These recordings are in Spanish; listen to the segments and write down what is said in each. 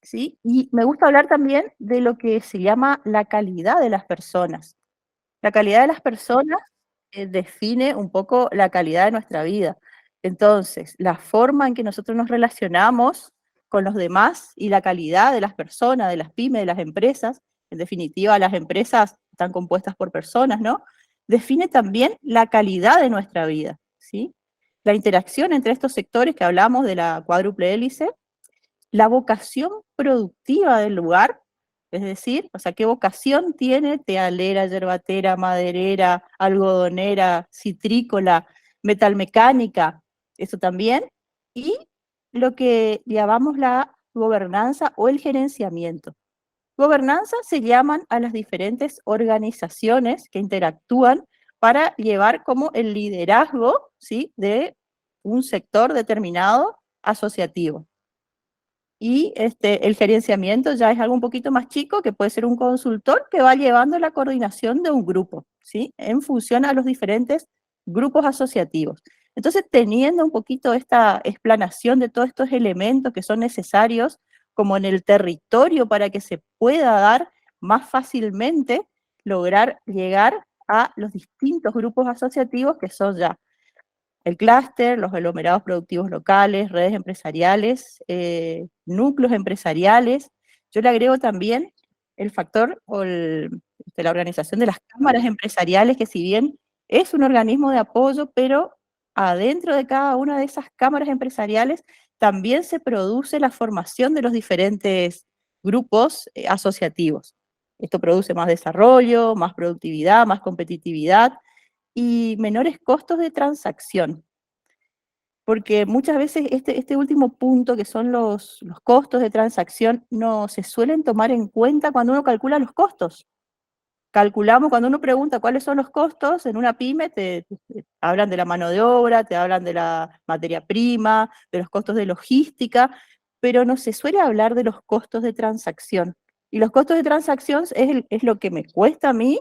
¿Sí? Y me gusta hablar también de lo que se llama la calidad de las personas. La calidad de las personas define un poco la calidad de nuestra vida. Entonces, la forma en que nosotros nos relacionamos con los demás y la calidad de las personas, de las pymes, de las empresas, en definitiva, las empresas están compuestas por personas, ¿no? Define también la calidad de nuestra vida, ¿sí? La interacción entre estos sectores que hablamos de la cuádruple hélice, la vocación productiva del lugar, es decir, o sea, qué vocación tiene tealera, yerbatera, maderera, algodonera, citrícola, metalmecánica, eso también, y lo que llamamos la gobernanza o el gerenciamiento. Gobernanza se llaman a las diferentes organizaciones que interactúan para llevar como el liderazgo, ¿sí?, de un sector determinado asociativo. Y el gerenciamiento ya es algo un poquito más chico, que puede ser un consultor que va llevando la coordinación de un grupo, ¿sí? En función a los diferentes grupos asociativos. Entonces, teniendo un poquito esta explanación de todos estos elementos que son necesarios, como en el territorio, para que se pueda dar más fácilmente, lograr llegar a los distintos grupos asociativos que son ya el clúster, los aglomerados productivos locales, redes empresariales, núcleos empresariales. Yo le agrego también el factor o de la organización de las cámaras empresariales, que si bien es un organismo de apoyo, pero adentro de cada una de esas cámaras empresariales también se produce la formación de los diferentes grupos asociativos. Esto produce más desarrollo, más productividad, más competitividad y menores costos de transacción. Porque muchas veces este último punto, que son los costos de transacción, no se suelen tomar en cuenta cuando uno calcula los costos. Calculamos, cuando uno pregunta cuáles son los costos, en una pyme te hablan de la mano de obra, te hablan de la materia prima, de los costos de logística, pero no se suele hablar de los costos de transacción. Y los costos de transacción es lo que me cuesta a mí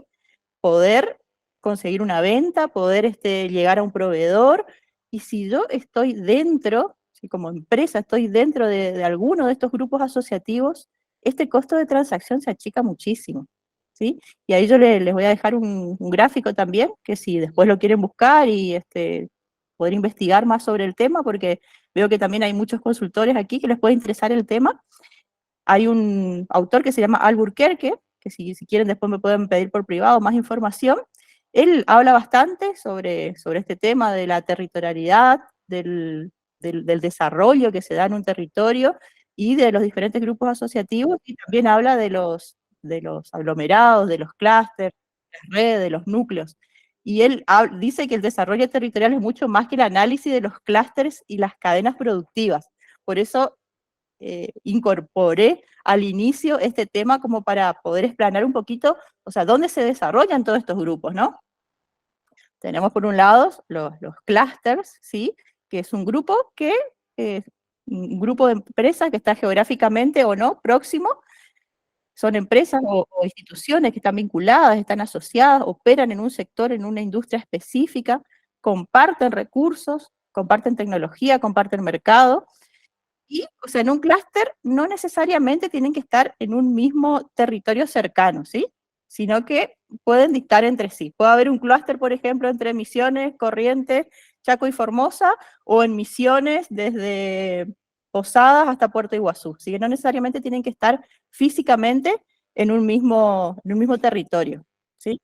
poder conseguir una venta, poder llegar a un proveedor, y si yo estoy dentro, si como empresa estoy dentro de alguno de estos grupos asociativos, este costo de transacción se achica muchísimo, ¿sí? Y ahí yo les voy a dejar un gráfico también, que si después lo quieren buscar y poder investigar más sobre el tema, porque veo que también hay muchos consultores aquí que les puede interesar el tema. Hay un autor que se llama Albuquerque, que si quieren después me pueden pedir por privado más información. Él habla bastante sobre este tema de la territorialidad, del desarrollo que se da en un territorio y de los diferentes grupos asociativos, y también habla de los aglomerados, de los clústeres, de las redes, de los núcleos. Y él dice que el desarrollo territorial es mucho más que el análisis de los clústeres y las cadenas productivas. Por eso incorporé al inicio este tema como para poder explanar un poquito, o sea, dónde se desarrollan todos estos grupos, ¿no? Tenemos por un lado los clústeres, ¿sí? Que es un grupo un grupo de empresas que está geográficamente o no próximo, son empresas o instituciones que están vinculadas, están asociadas, operan en un sector, en una industria específica, comparten recursos, comparten tecnología, comparten mercado. Y, o sea, en un clúster no necesariamente tienen que estar en un mismo territorio cercano, ¿sí? Sino que pueden dictar entre sí. Puede haber un clúster, por ejemplo, entre Misiones, Corrientes, Chaco y Formosa, o en Misiones desde Posadas hasta Puerto Iguazú. Así que no necesariamente tienen que estar físicamente en un mismo territorio, ¿sí?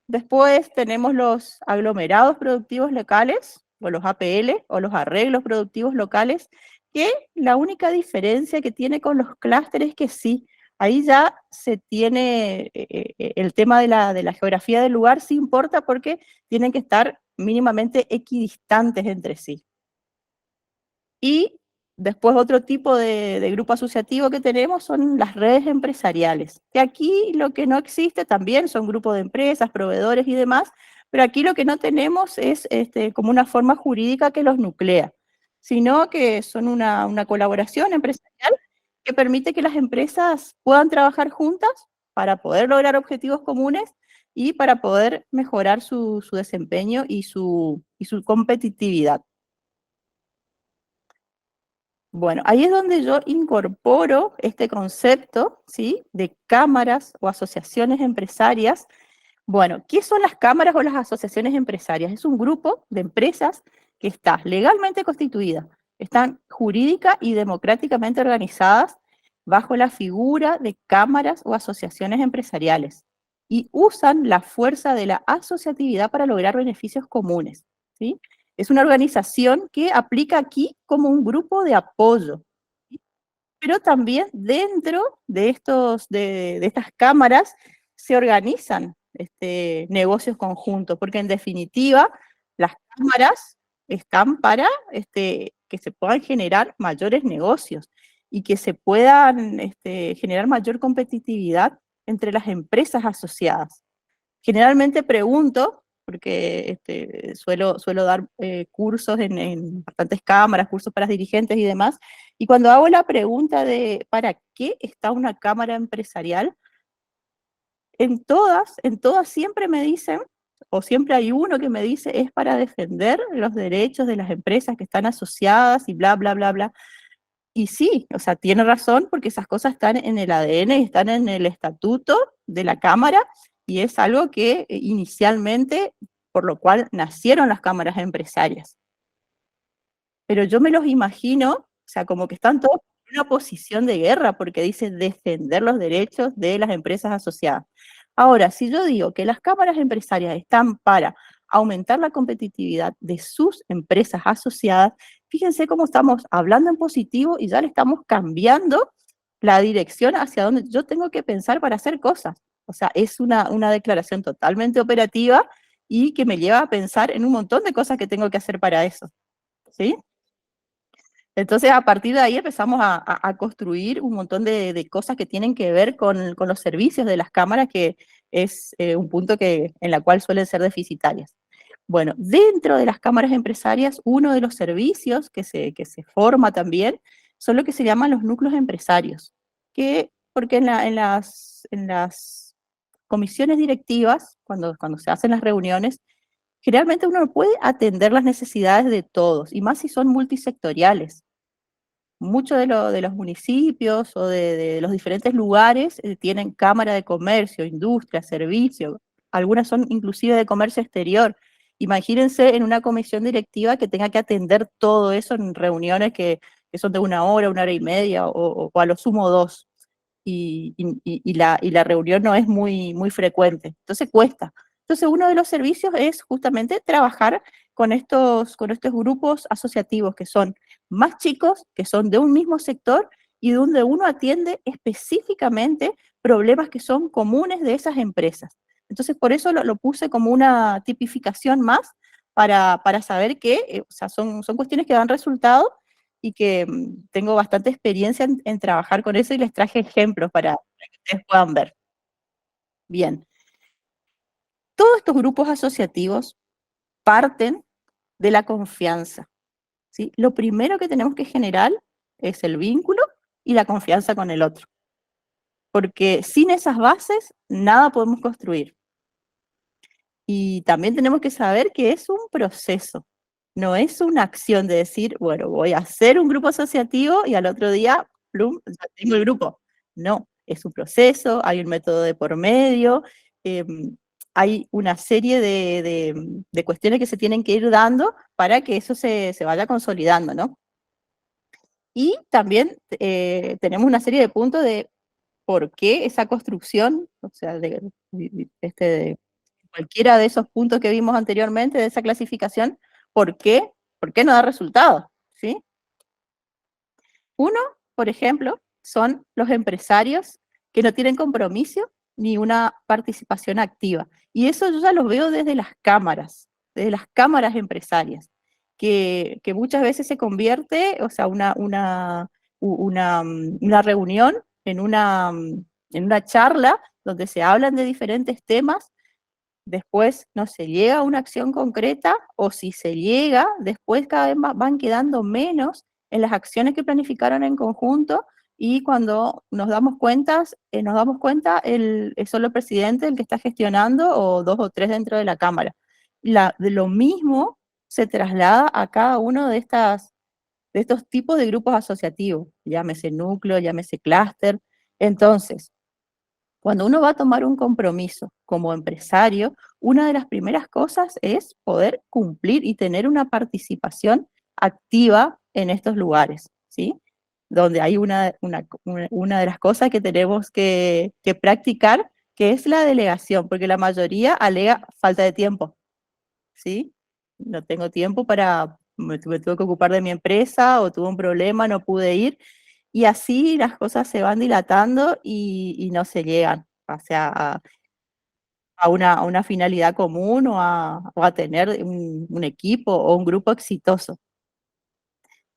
Después tenemos los aglomerados productivos locales, o los APL, o los arreglos productivos locales, que la única diferencia que tiene con los clústeres es que sí, ahí ya se tiene el tema de la geografía del lugar, sí importa porque tienen que estar mínimamente equidistantes entre sí. Y después otro tipo de grupo asociativo que tenemos son las redes empresariales, que aquí lo que no existe también son grupos de empresas, proveedores y demás, pero aquí lo que no tenemos es como una forma jurídica que los nuclea, sino que son una colaboración empresarial que permite que las empresas puedan trabajar juntas para poder lograr objetivos comunes y para poder mejorar su desempeño y su competitividad. Bueno, ahí es donde yo incorporo este concepto, ¿sí? De cámaras o asociaciones empresarias. Bueno, ¿qué son las cámaras o las asociaciones empresarias? Es un grupo de empresas que está legalmente constituida, están jurídica y democráticamente organizadas bajo la figura de cámaras o asociaciones empresariales y usan la fuerza de la asociatividad para lograr beneficios comunes, ¿sí? Es una organización que aplica aquí como un grupo de apoyo, ¿sí? Pero también dentro de, de estas cámaras se organizan negocios conjuntos, porque en definitiva las cámaras están para que se puedan generar mayores negocios y que se puedan generar mayor competitividad entre las empresas asociadas. Generalmente pregunto, porque suelo dar cursos en bastantes cámaras, cursos para dirigentes y demás, y cuando hago la pregunta de ¿para qué está una cámara empresarial? En todas siempre me dicen, o siempre hay uno que me dice, es para defender los derechos de las empresas que están asociadas y bla, bla, bla, bla. Y sí, o sea, tiene razón porque esas cosas están en el ADN y están en el estatuto de la Cámara y es algo que inicialmente, por lo cual nacieron las cámaras empresarias. Pero yo me los imagino, o sea, como que están todos en una posición de guerra porque dice defender los derechos de las empresas asociadas. Ahora, si yo digo que las cámaras empresarias están para aumentar la competitividad de sus empresas asociadas, fíjense cómo estamos hablando en positivo y ya le estamos cambiando la dirección hacia donde yo tengo que pensar para hacer cosas. O sea, es una declaración totalmente operativa y que me lleva a pensar en un montón de cosas que tengo que hacer para eso, ¿sí? Entonces, a partir de ahí empezamos a construir un montón de cosas que tienen que ver con los servicios de las cámaras, que es un punto en la cual suelen ser deficitarias. Bueno, dentro de las cámaras empresarias, uno de los servicios que se forma también son lo que se llaman los núcleos empresarios, porque en las comisiones directivas, cuando se hacen las reuniones, generalmente uno no puede atender las necesidades de todos, y más si son multisectoriales. Muchos de los municipios o de los diferentes lugares tienen cámara de comercio, industria, servicio, algunas son inclusive de comercio exterior. Imagínense en una comisión directiva que tenga que atender todo eso en reuniones que son de una hora y media o a lo sumo dos. Y la reunión no es muy frecuente, entonces cuesta. Entonces uno de los servicios es justamente trabajar con estos grupos asociativos que son más chicos, que son de un mismo sector y donde uno atiende específicamente problemas que son comunes de esas empresas. Entonces, por eso lo puse como una tipificación más para saber que o sea, son cuestiones que dan resultado y que tengo bastante experiencia en trabajar con eso y les traje ejemplos para que ustedes puedan ver. Bien, todos estos grupos asociativos parten de la confianza. ¿Sí? Lo primero que tenemos que generar es el vínculo y la confianza con el otro, porque sin esas bases nada podemos construir. Y también tenemos que saber que es un proceso, no es una acción de decir, bueno, voy a hacer un grupo asociativo y al otro día, plum, ya tengo el grupo. No, es un proceso, hay un método de por medio, hay una serie de cuestiones que se tienen que ir dando para que eso se vaya consolidando, ¿no? Y también tenemos una serie de puntos de por qué esa construcción, o sea, de cualquiera de esos puntos que vimos anteriormente, de esa clasificación, ¿por qué? ¿Por qué no da resultado? ¿Sí? Uno, por ejemplo, son los empresarios que no tienen compromiso ni una participación activa. Y eso yo ya lo veo desde las cámaras empresarias, que muchas veces se convierte, o sea, una reunión en una charla donde se hablan de diferentes temas. Después no se llega a una acción concreta, o si se llega, después cada vez van quedando menos en las acciones que planificaron en conjunto, y cuando nos damos cuenta, es solo el presidente el que está gestionando o dos o tres dentro de la Cámara. De lo mismo se traslada a cada uno de estos tipos de grupos asociativos, llámese núcleo, llámese clúster. Entonces, cuando uno va a tomar un compromiso como empresario, una de las primeras cosas es poder cumplir y tener una participación activa en estos lugares, ¿sí? Donde hay una de las cosas que tenemos que practicar, que es la delegación, porque la mayoría alega falta de tiempo, ¿sí? No tengo tiempo me tuve que ocupar de mi empresa o tuve un problema, no pude ir. Y así las cosas se van dilatando y no se llegan, o sea, a una finalidad común o a tener un equipo o un grupo exitoso.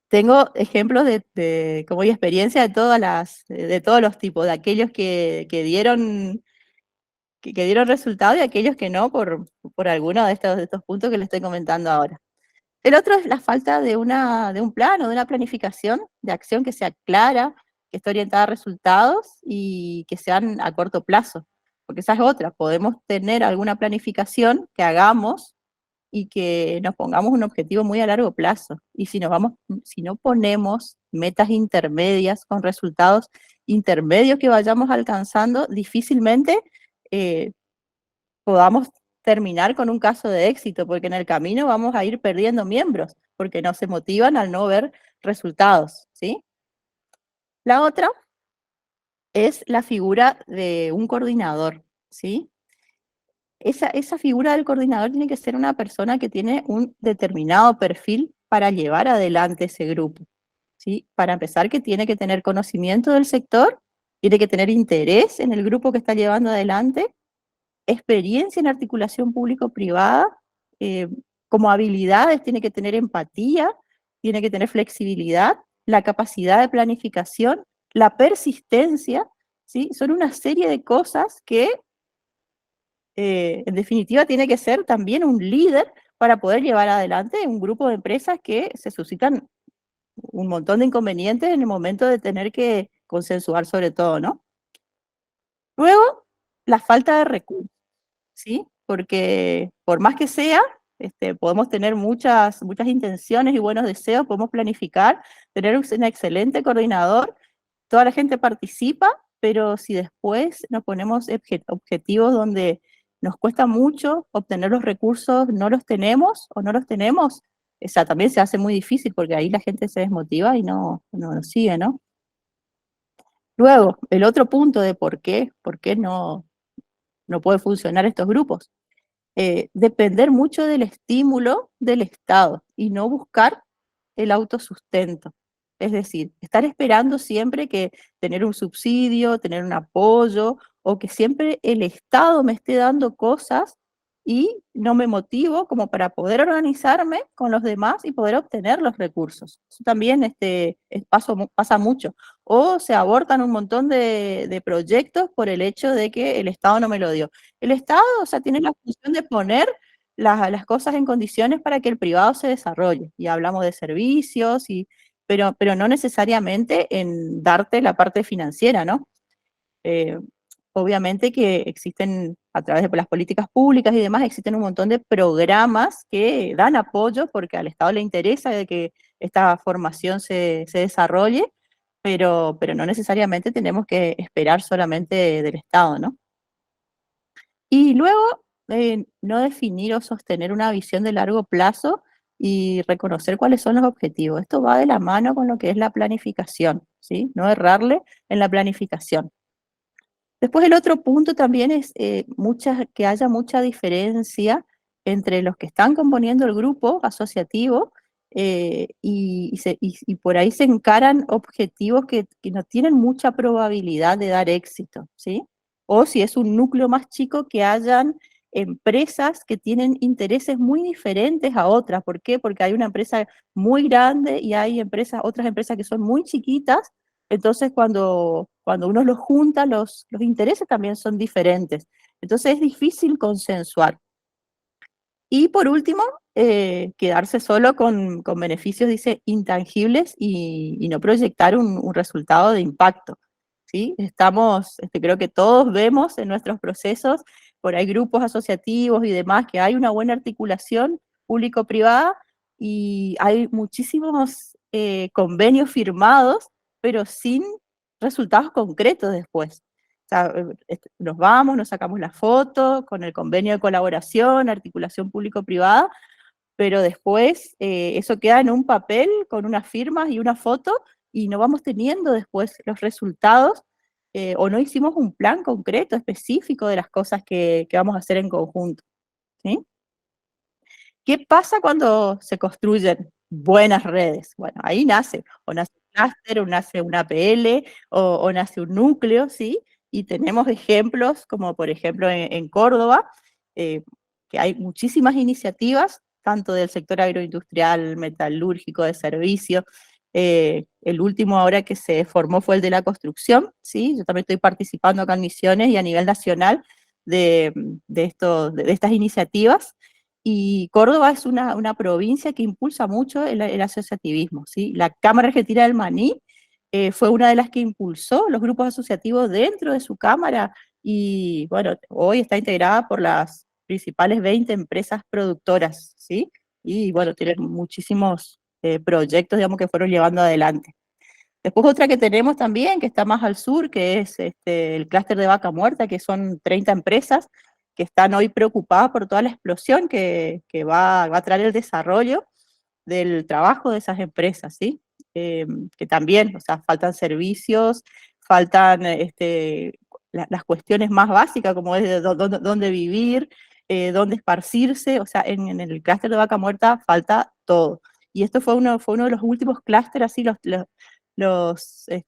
Tengo ejemplos como y experiencia de todos los tipos, de aquellos que dieron resultado y aquellos que no por alguno de estos puntos que les estoy comentando ahora. El otro es la falta de un plan o de una planificación de acción que sea clara, que esté orientada a resultados y que sean a corto plazo. Porque esa es otra, podemos tener alguna planificación que hagamos y que nos pongamos un objetivo muy a largo plazo. Y si no ponemos metas intermedias con resultados intermedios que vayamos alcanzando, difícilmente eh, podamos terminar con un caso de éxito, porque en el camino vamos a ir perdiendo miembros, porque no se motivan al no ver resultados, ¿sí? La otra es la figura de un coordinador, ¿sí? Esa figura del coordinador tiene que ser una persona que tiene un determinado perfil para llevar adelante ese grupo, ¿sí? Para empezar, que tiene que tener conocimiento del sector, tiene que tener interés en el grupo que está llevando adelante, experiencia en articulación público-privada, eh, como habilidades tiene que tener empatía, tiene que tener flexibilidad, la capacidad de planificación, la persistencia, ¿sí? Son una serie de cosas que, en definitiva, tiene que ser también un líder para poder llevar adelante un grupo de empresas que se suscitan un montón de inconvenientes en el momento de tener que consensuar sobre todo, ¿no? Luego, la falta de recursos. ¿Sí? Porque por más que sea, podemos tener muchas intenciones y buenos deseos, podemos planificar, tener un excelente coordinador, toda la gente participa, pero si después nos ponemos objetivos donde nos cuesta mucho obtener los recursos, no los tenemos o no los tenemos, o sea, también se hace muy difícil porque ahí la gente se desmotiva y no sigue, ¿no? Luego, el otro punto de por qué no puede funcionar estos grupos depender mucho del estímulo del Estado y no buscar el autosustento. Es decir, estar esperando siempre que tener un subsidio, tener un apoyo, o que siempre el Estado me esté dando cosas y no me motivo como para poder organizarme con los demás y poder obtener los recursos. Eso también pasa mucho. O se abortan un montón de proyectos por el hecho de que el Estado no me lo dio. El Estado, o sea, tiene la función de poner las cosas en condiciones para que el privado se desarrolle. Y hablamos de servicios, pero no necesariamente en darte la parte financiera, ¿no? Eh, Obviamente que existen, a través de las políticas públicas y demás, existen un montón de programas que dan apoyo porque al Estado le interesa de que esta formación se desarrolle, pero no necesariamente tenemos que esperar solamente del Estado, ¿no? Y luego, no definir o sostener una visión de largo plazo y reconocer cuáles son los objetivos. Esto va de la mano con lo que es la planificación, ¿sí? No errarle en la planificación. Después el otro punto también es que haya mucha diferencia entre los que están componiendo el grupo asociativo y por ahí se encaran objetivos que no tienen mucha probabilidad de dar éxito, ¿sí? O si es un núcleo más chico, que hayan empresas que tienen intereses muy diferentes a otras. ¿Por qué? Porque hay una empresa muy grande y hay otras empresas que son muy chiquitas, entonces, cuando uno los junta, los intereses también son diferentes. Entonces, es difícil consensuar. Y por último, quedarse solo con beneficios, dice, intangibles y no proyectar un resultado de impacto. ¿Sí? Creo que todos vemos en nuestros procesos, por ahí grupos asociativos y demás, que hay una buena articulación público-privada y hay muchísimos convenios firmados, pero sin resultados concretos después. O sea, nos vamos, nos sacamos la foto con el convenio de colaboración, articulación público-privada, pero después eso queda en un papel con unas firmas y una foto y no vamos teniendo después los resultados o no hicimos un plan concreto, específico de las cosas que vamos a hacer en conjunto, ¿sí? ¿Qué pasa cuando se construyen buenas redes? Bueno, ahí nace, o nace un clúster, o nace una APL, o nace un núcleo, ¿sí? Y tenemos ejemplos, como por ejemplo en Córdoba, eh, que hay muchísimas iniciativas, tanto del sector agroindustrial, metalúrgico, de servicio. El último ahora que se formó fue el de la construcción, ¿sí? Yo también estoy participando acá en Misiones y a nivel nacional de estas iniciativas. Y Córdoba es una provincia que impulsa mucho el asociativismo, ¿sí? La Cámara Argentina del Maní fue una de las que impulsó los grupos asociativos dentro de su cámara y, bueno, hoy está integrada por las principales 20 empresas productoras, ¿sí? Y, bueno, tienen muchísimos proyectos, digamos, que fueron llevando adelante. Después otra que tenemos también, que está más al sur, que es el clúster de Vaca Muerta, que son 30 empresas que están hoy preocupadas por toda la explosión que va a traer el desarrollo del trabajo de esas empresas, ¿sí? Que también, o sea, faltan servicios, faltan las cuestiones más básicas, como es de dónde vivir, dónde esparcirse, o sea, en el clúster de Vaca Muerta falta todo. Y esto fue uno de los últimos clústeres, así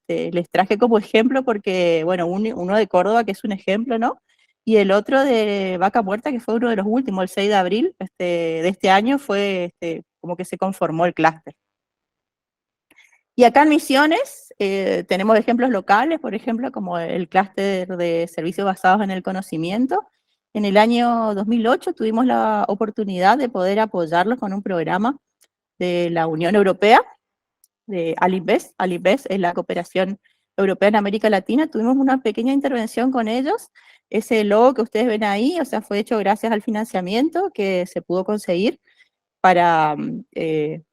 les traje como ejemplo porque, bueno, uno de Córdoba, que es un ejemplo, ¿no? Y el otro de Vaca Muerta, que fue uno de los últimos, el 6 de abril de este año, fue como que se conformó el clúster. Y acá en Misiones tenemos ejemplos locales, por ejemplo, como el clúster de servicios basados en el conocimiento. En el año 2008 tuvimos la oportunidad de poder apoyarlos con un programa de la Unión Europea, de Alinvest. Alinvest es la cooperación europea en América Latina. Tuvimos una pequeña intervención con ellos. Ese logo que ustedes ven ahí, o sea, fue hecho gracias al financiamiento que se pudo conseguir para que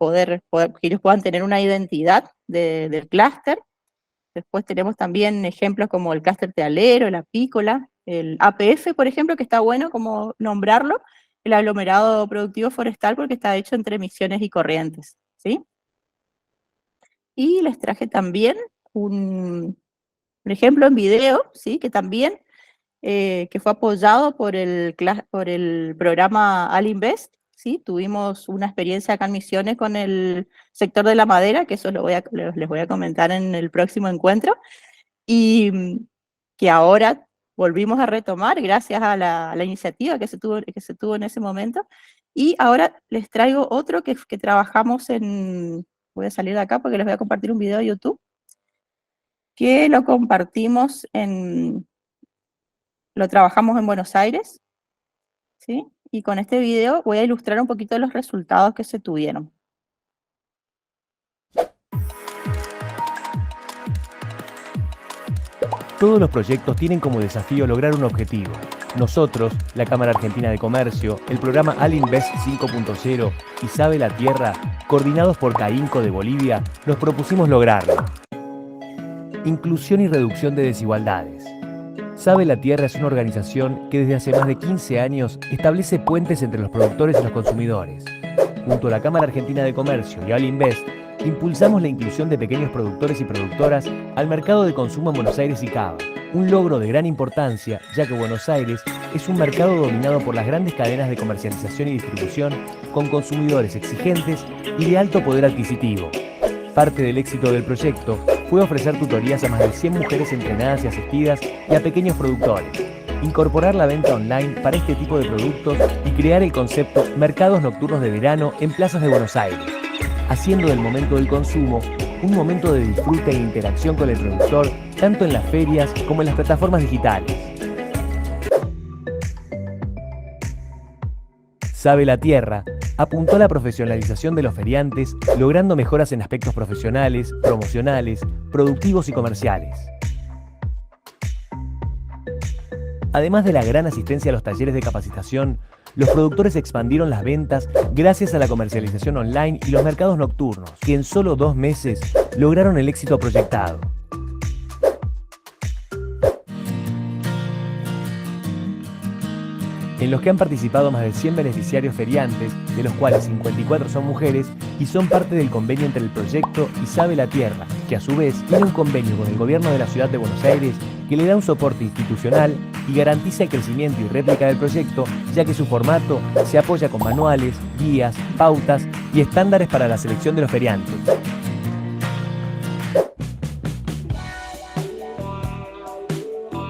ellos puedan tener una identidad del clúster. Después tenemos también ejemplos como el clúster tealero, el apícola, el APF, por ejemplo, que está bueno como nombrarlo, el aglomerado productivo forestal, porque está hecho entre Misiones y Corrientes, ¿sí? Y les traje también un ejemplo en video, ¿sí? Que también que fue apoyado por el programa Alinvest, ¿sí? Tuvimos una experiencia acá en Misiones con el sector de la madera, que eso les voy a comentar en el próximo encuentro, y que ahora volvimos a retomar gracias a la iniciativa que se tuvo en ese momento, y ahora les traigo otro que trabajamos voy a salir de acá porque les voy a compartir un video de YouTube, que lo compartimos lo trabajamos en Buenos Aires, ¿sí? Y con este video voy a ilustrar un poquito los resultados que se tuvieron. Todos los proyectos tienen como desafío lograr un objetivo. Nosotros, la Cámara Argentina de Comercio, el programa Alinvest 5.0 y Sabe la Tierra, coordinados por CAINCO de Bolivia, nos propusimos lograrlo. Inclusión y reducción de desigualdades. Sabe la Tierra es una organización que desde hace más de 15 años establece puentes entre los productores y los consumidores. Junto a la Cámara Argentina de Comercio y Alinvest, impulsamos la inclusión de pequeños productores y productoras al mercado de consumo en Buenos Aires y Cava, un logro de gran importancia ya que Buenos Aires es un mercado dominado por las grandes cadenas de comercialización y distribución con consumidores exigentes y de alto poder adquisitivo. Parte del éxito del proyecto fue ofrecer tutorías a más de 100 mujeres entrenadas y asistidas y a pequeños productores, incorporar la venta online para este tipo de productos y crear el concepto Mercados Nocturnos de Verano en plazas de Buenos Aires, haciendo del momento del consumo un momento de disfrute e interacción con el productor, tanto en las ferias como en las plataformas digitales. Sabe la Tierra apuntó a la profesionalización de los feriantes, logrando mejoras en aspectos profesionales, promocionales, productivos y comerciales. Además de la gran asistencia a los talleres de capacitación, los productores expandieron las ventas gracias a la comercialización online y los mercados nocturnos, que en solo 2 meses lograron el éxito proyectado. En los que han participado más de 100 beneficiarios feriantes, de los cuales 54 son mujeres y son parte del convenio entre el proyecto y Sabe la Tierra, que a su vez tiene un convenio con el gobierno de la ciudad de Buenos Aires que le da un soporte institucional y garantiza el crecimiento y réplica del proyecto, ya que su formato se apoya con manuales, guías, pautas y estándares para la selección de los feriantes.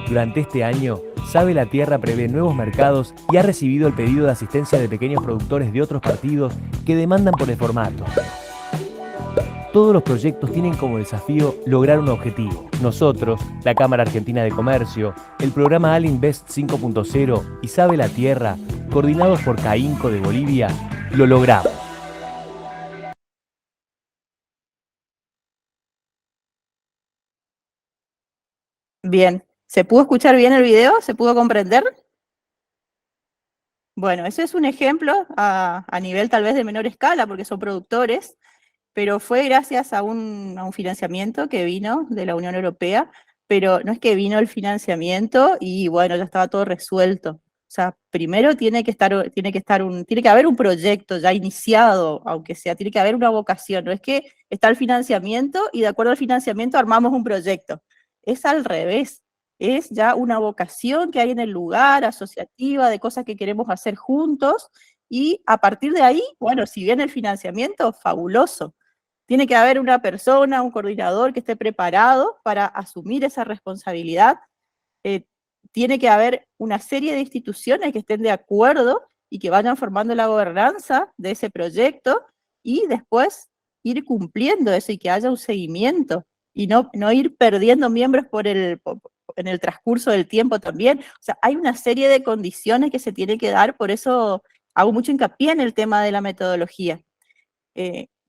Durante este año, Sabe la Tierra prevé nuevos mercados y ha recibido el pedido de asistencia de pequeños productores de otros partidos que demandan por el formato. Todos los proyectos tienen como desafío lograr un objetivo. Nosotros, la Cámara Argentina de Comercio, el programa Alinvest 5.0 y Sabe la Tierra, coordinados por CAINCO de Bolivia, lo logramos. Bien, ¿se pudo escuchar bien el video? ¿Se pudo comprender? Bueno, ese es un ejemplo a nivel tal vez de menor escala, porque son productores, pero fue gracias a un financiamiento que vino de la Unión Europea, pero no es que vino el financiamiento y bueno, ya estaba todo resuelto. O sea, primero tiene que haber un proyecto ya iniciado, aunque sea, tiene que haber una vocación. No es que está el financiamiento y de acuerdo al financiamiento armamos un proyecto. Es al revés. Es ya una vocación que hay en el lugar, asociativa, de cosas que queremos hacer juntos, y a partir de ahí, bueno, si viene el financiamiento, fabuloso. Tiene que haber una persona, un coordinador que esté preparado para asumir esa responsabilidad. Tiene que haber una serie de instituciones que estén de acuerdo y que vayan formando la gobernanza de ese proyecto y después ir cumpliendo eso y que haya un seguimiento y no ir perdiendo miembros en el transcurso del tiempo también. O sea, hay una serie de condiciones que se tiene que dar, por eso hago mucho hincapié en el tema de la metodología.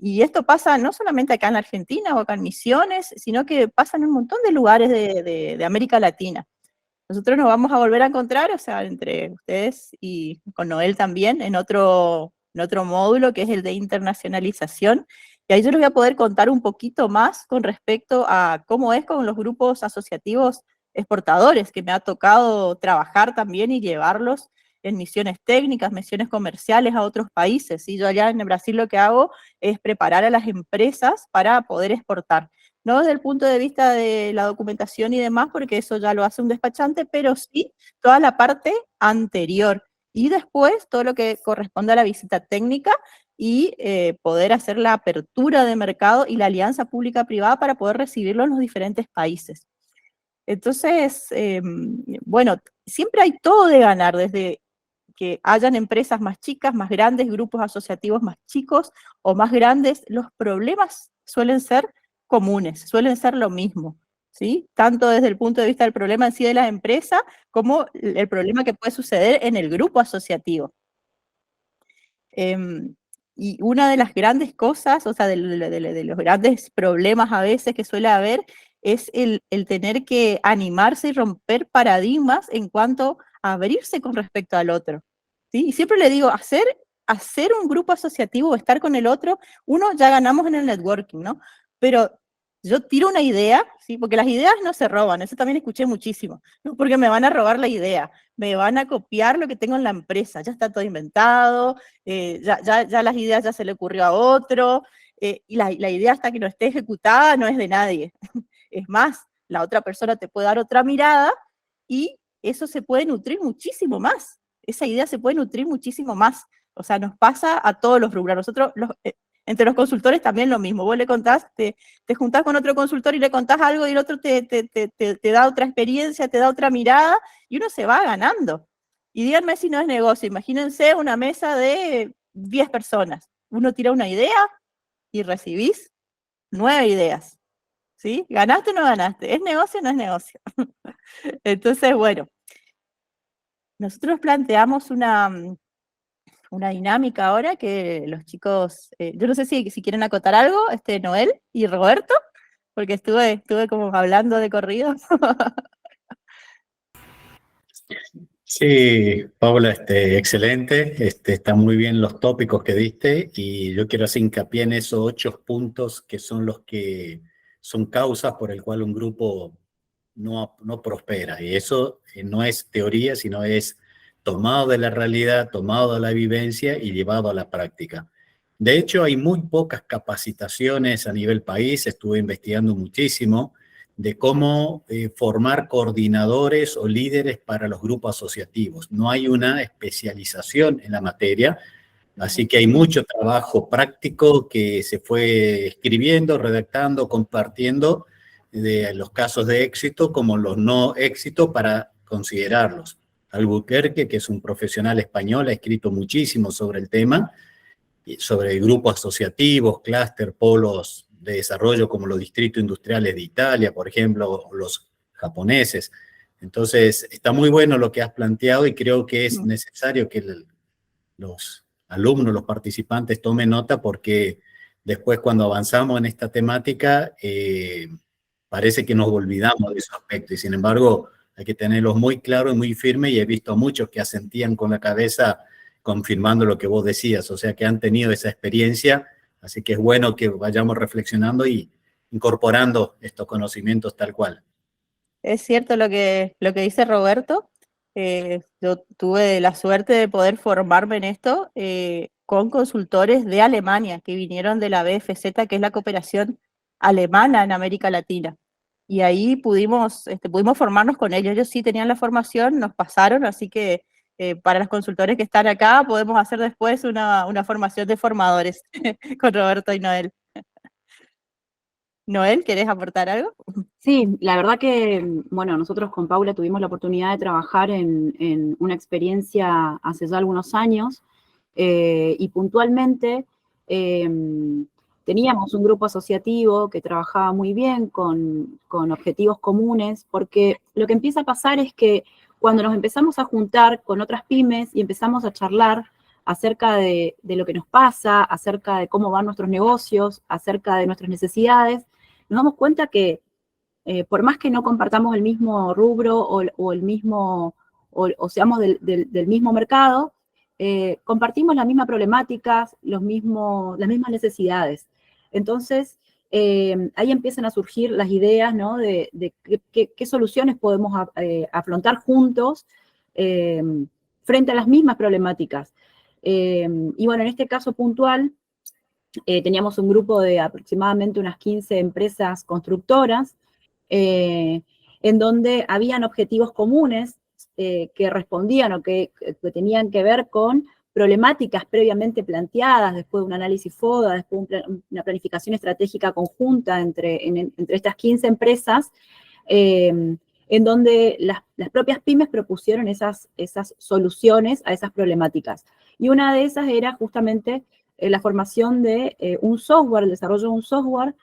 Y esto pasa no solamente acá en Argentina o acá en Misiones, sino que pasa en un montón de lugares de América Latina. Nosotros nos vamos a volver a encontrar, o sea, entre ustedes y con Noel también, en otro módulo que es el de internacionalización. Y ahí yo les voy a poder contar un poquito más con respecto a cómo es con los grupos asociativos exportadores, que me ha tocado trabajar también y llevarlos en misiones técnicas, misiones comerciales a otros países. Y yo allá en Brasil lo que hago es preparar a las empresas para poder exportar. No desde el punto de vista de la documentación y demás, porque eso ya lo hace un despachante, pero sí toda la parte anterior. Y después todo lo que corresponde a la visita técnica y poder hacer la apertura de mercado y la alianza pública-privada para poder recibirlo en los diferentes países. Entonces, bueno, siempre hay todo de ganar, desde que hayan empresas más chicas, más grandes, grupos asociativos más chicos o más grandes, los problemas suelen ser comunes, suelen ser lo mismo, ¿sí? Tanto desde el punto de vista del problema en sí de la empresa, como el problema que puede suceder en el grupo asociativo. Y una de las grandes cosas, o sea, de los grandes problemas a veces que suele haber, es el tener que animarse y romper paradigmas en cuanto a abrirse con respecto al otro. ¿Sí? Y siempre le digo, hacer un grupo asociativo o estar con el otro, uno ya ganamos en el networking, ¿no? Pero yo tiro una idea, ¿sí? Porque las ideas no se roban, eso también escuché muchísimo, ¿no? Porque me van a robar la idea, me van a copiar lo que tengo en la empresa, ya está todo inventado, ya las ideas ya se le ocurrió a otro, y la idea hasta que no esté ejecutada no es de nadie. Es más, la otra persona te puede dar otra mirada y eso se puede nutrir muchísimo más. Esa idea se puede nutrir muchísimo más. O sea, nos pasa a todos los rubros. Nosotros, entre los consultores también lo mismo. Vos le contás, te juntás con otro consultor y le contás algo y el otro te da otra experiencia, te da otra mirada y uno se va ganando. Y díganme si no es negocio. Imagínense una mesa de 10 personas. Uno tira una idea y recibís 9 ideas. ¿Sí? ¿Ganaste o no ganaste? ¿Es negocio o no es negocio? Entonces, bueno, nosotros planteamos una dinámica ahora que los chicos, yo no sé si quieren acotar algo, Noel y Roberto, porque estuve como hablando de corrido. Sí, Paula, excelente. Están muy bien los tópicos que diste y yo quiero hacer hincapié en esos 8 puntos que son los que son causas por el cual un grupo no prospera. Y eso no es teoría, sino es tomado de la realidad, tomado de la vivencia y llevado a la práctica. De hecho, hay muy pocas capacitaciones a nivel país. Estuve investigando muchísimo de cómo formar coordinadores o líderes para los grupos asociativos. No hay una especialización en la materia, así que hay mucho trabajo práctico que se fue escribiendo, redactando, compartiendo de los casos de éxito como los no éxitos para considerarlos. Albuquerque, que es un profesional español, ha escrito muchísimo sobre el tema, sobre grupos asociativos, clúster, polos de desarrollo como los distritos industriales de Italia, por ejemplo, o los japoneses. Entonces, está muy bueno lo que has planteado y creo que es necesario que los alumnos, los participantes tomen nota porque después cuando avanzamos en esta temática parece que nos olvidamos de esos aspectos y sin embargo hay que tenerlos muy claros y muy firmes y he visto a muchos que asentían con la cabeza confirmando lo que vos decías, o sea que han tenido esa experiencia, así que es bueno que vayamos reflexionando y incorporando estos conocimientos tal cual. Es cierto lo que dice Roberto. Yo tuve la suerte de poder formarme en esto con consultores de Alemania que vinieron de la BFZ, que es la cooperación alemana en América Latina. Y ahí pudimos formarnos con ellos. Ellos sí tenían la formación, nos pasaron, así que para los consultores que están acá podemos hacer después una formación de formadores con Roberto y Noel. Noel, ¿querés aportar algo? Sí, la verdad que, bueno, nosotros con Paula tuvimos la oportunidad de trabajar en una experiencia hace ya algunos años y puntualmente teníamos un grupo asociativo que trabajaba muy bien con objetivos comunes, porque lo que empieza a pasar es que cuando nos empezamos a juntar con otras pymes y empezamos a charlar acerca de lo que nos pasa, acerca de cómo van nuestros negocios, acerca de nuestras necesidades, nos damos cuenta que por más que no compartamos el mismo rubro o el mismo, o seamos del mismo mercado, compartimos las mismas problemáticas, las mismas necesidades. Entonces, ahí empiezan a surgir las ideas, ¿no? de qué soluciones podemos afrontar juntos frente a las mismas problemáticas. Y bueno, en este caso puntual, teníamos un grupo de aproximadamente unas 15 empresas constructoras, en donde habían objetivos comunes que respondían o que tenían que ver con problemáticas previamente planteadas, después de un análisis FODA, después una planificación estratégica conjunta entre estas 15 empresas, en donde las propias pymes propusieron esas soluciones a esas problemáticas. Y una de esas era justamente la formación de un software, el desarrollo de un software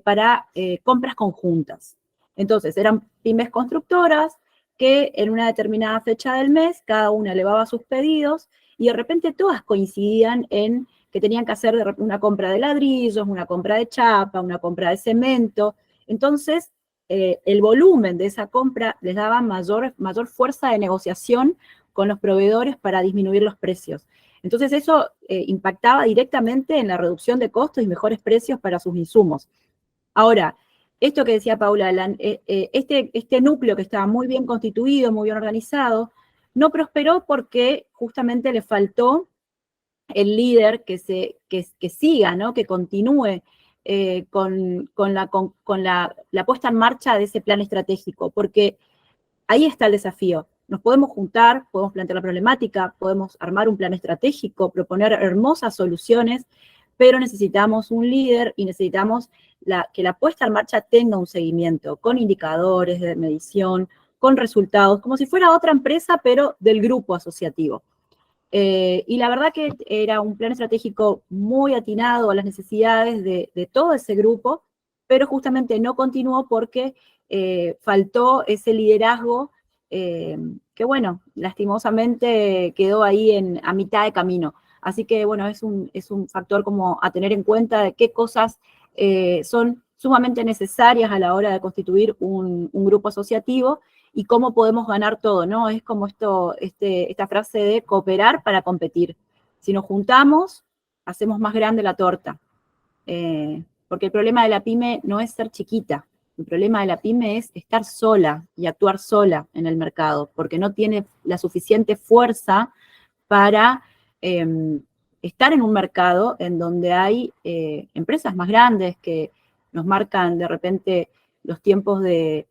para compras conjuntas. Entonces, eran pymes constructoras que en una determinada fecha del mes, cada una elevaba sus pedidos y de repente todas coincidían en que tenían que hacer una compra de ladrillos, una compra de chapa, una compra de cemento. Entonces, el volumen de esa compra les daba mayor fuerza de negociación con los proveedores para disminuir los precios. Entonces eso impactaba directamente en la reducción de costos y mejores precios para sus insumos. Ahora, esto que decía Paula, este núcleo que estaba muy bien constituido, muy bien organizado, no prosperó porque justamente le faltó el líder que siga, ¿no? Que continúe con la puesta en marcha de ese plan estratégico, porque ahí está el desafío. Nos podemos juntar, podemos plantear la problemática, podemos armar un plan estratégico, proponer hermosas soluciones, pero necesitamos un líder y necesitamos que la puesta en marcha tenga un seguimiento con indicadores de medición, con resultados, como si fuera otra empresa, pero del grupo asociativo. Y la verdad que era un plan estratégico muy atinado a las necesidades de todo ese grupo, pero justamente no continuó porque faltó ese liderazgo que, bueno, lastimosamente quedó ahí a mitad de camino. Así que, bueno, es un factor como a tener en cuenta de qué cosas son sumamente necesarias a la hora de constituir un grupo asociativo y cómo podemos ganar todo, ¿no? Es como esta frase de cooperar para competir. Si nos juntamos, hacemos más grande la torta. Porque el problema de la pyme no es ser chiquita, el problema de la pyme es estar sola y actuar sola en el mercado, porque no tiene la suficiente fuerza para estar en un mercado en donde hay empresas más grandes que nos marcan de repente los tiempos de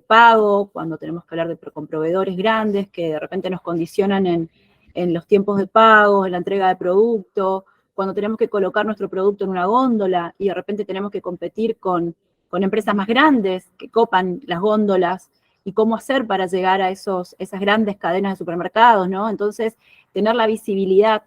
pago, cuando tenemos que hablar con proveedores grandes que de repente nos condicionan en los tiempos de pago, en la entrega de producto, cuando tenemos que colocar nuestro producto en una góndola y de repente tenemos que competir con empresas más grandes que copan las góndolas, y cómo hacer para llegar a esas grandes cadenas de supermercados, ¿no? Entonces, tener la visibilidad,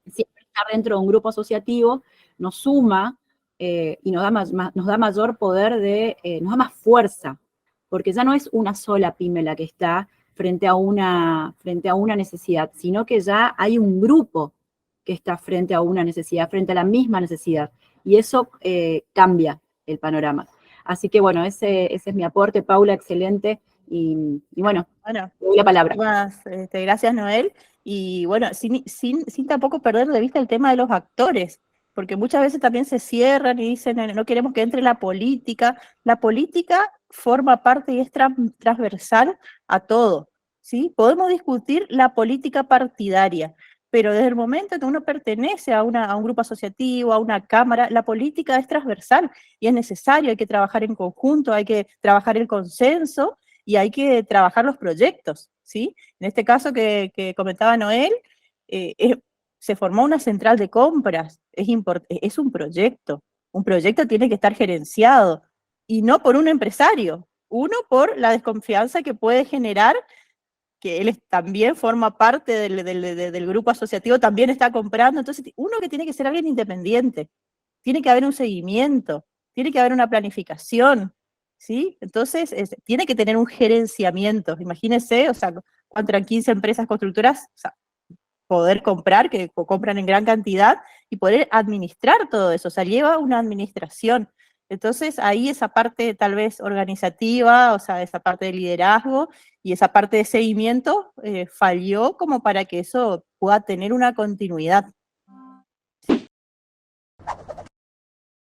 siempre estar dentro de un grupo asociativo, nos suma y nos da mayor poder, nos da más fuerza, porque ya no es una sola pyme la que está frente a una necesidad, sino que ya hay un grupo que está frente a una necesidad, frente a la misma necesidad, y eso cambia el panorama. Así que bueno, ese es mi aporte, Paula, excelente, y bueno, te doy la palabra. Gracias, Noel, y bueno, sin tampoco perder de vista el tema de los actores, porque muchas veces también se cierran y dicen, no queremos que entre la política forma parte y es transversal a todo, ¿sí? Podemos discutir la política partidaria, pero desde el momento que uno pertenece a un grupo asociativo, a una cámara, la política es transversal y es necesario, hay que trabajar en conjunto, hay que trabajar el consenso y hay que trabajar los proyectos, ¿sí? En este caso que comentaba Noel, se formó una central de compras, es un proyecto tiene que estar gerenciado, y no por un empresario, uno por la desconfianza que puede generar que él también forma parte del grupo asociativo, también está comprando, entonces uno que tiene que ser alguien independiente, tiene que haber un seguimiento, tiene que haber una planificación, ¿sí? Entonces tiene que tener un gerenciamiento, imagínense, o sea, cuando entran 15 empresas constructoras, o sea, poder comprar, que compran en gran cantidad, y poder administrar todo eso, o sea, lleva una administración. Entonces, ahí esa parte tal vez organizativa, o sea, esa parte de liderazgo y esa parte de seguimiento falló como para que eso pueda tener una continuidad.